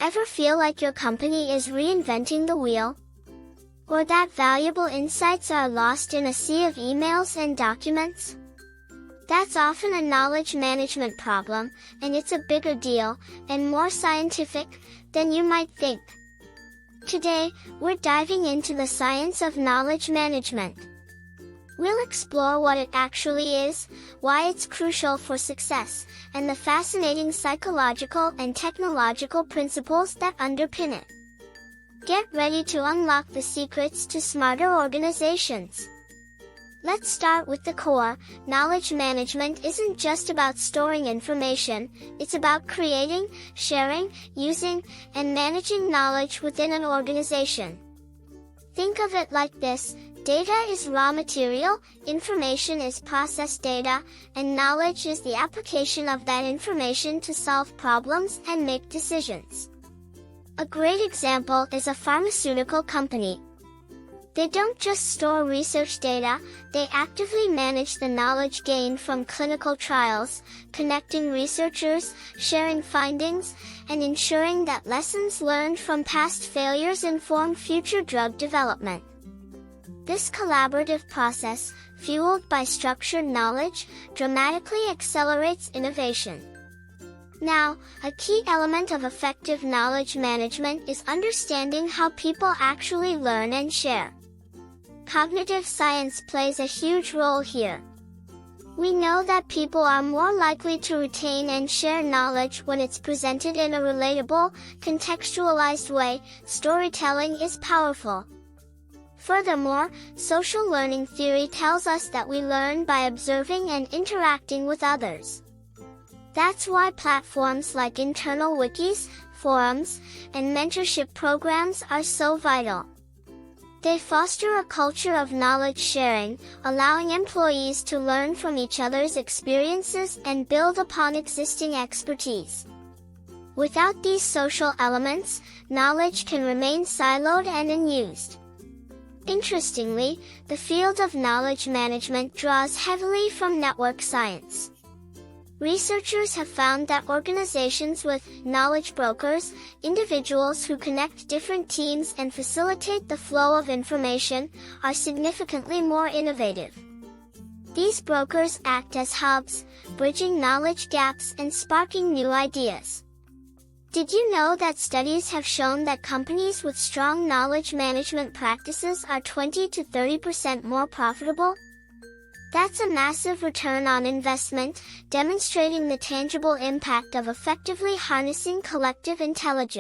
Ever feel like your company is reinventing the wheel? Or that valuable insights are lost in a sea of emails and documents? That's often a knowledge management problem, and it's a bigger deal, and more scientific, than you might think. Today, we're diving into the science of knowledge management. We'll explore what it actually is, why it's crucial for success, and the fascinating psychological and technological principles that underpin it. Get ready to unlock the secrets to smarter organizations. Let's start with the core. Knowledge management isn't just about storing information, it's about creating, sharing, using, and managing knowledge within an organization. Think of it like this: data is raw material, information is processed data, and knowledge is the application of that information to solve problems and make decisions. A great example is a pharmaceutical company. They don't just store research data, they actively manage the knowledge gained from clinical trials, connecting researchers, sharing findings, and ensuring that lessons learned from past failures inform future drug development. This collaborative process, fueled by structured knowledge, dramatically accelerates innovation. Now, a key element of effective knowledge management is understanding how people actually learn and share. Cognitive science plays a huge role here. We know that people are more likely to retain and share knowledge when it's presented in a relatable, contextualized way. Storytelling is powerful. Furthermore, social learning theory tells us that we learn by observing and interacting with others. That's why platforms like internal wikis, forums, and mentorship programs are so vital. They foster a culture of knowledge sharing, allowing employees to learn from each other's experiences and build upon existing expertise. Without these social elements, knowledge can remain siloed and unused. Interestingly, the field of knowledge management draws heavily from network science. Researchers have found that organizations with knowledge brokers, individuals who connect different teams and facilitate the flow of information, are significantly more innovative. These brokers act as hubs, bridging knowledge gaps and sparking new ideas. Did you know that studies have shown that companies with strong knowledge management practices are 20 to 30% more profitable? That's a massive return on investment, demonstrating the tangible impact of effectively harnessing collective intelligence.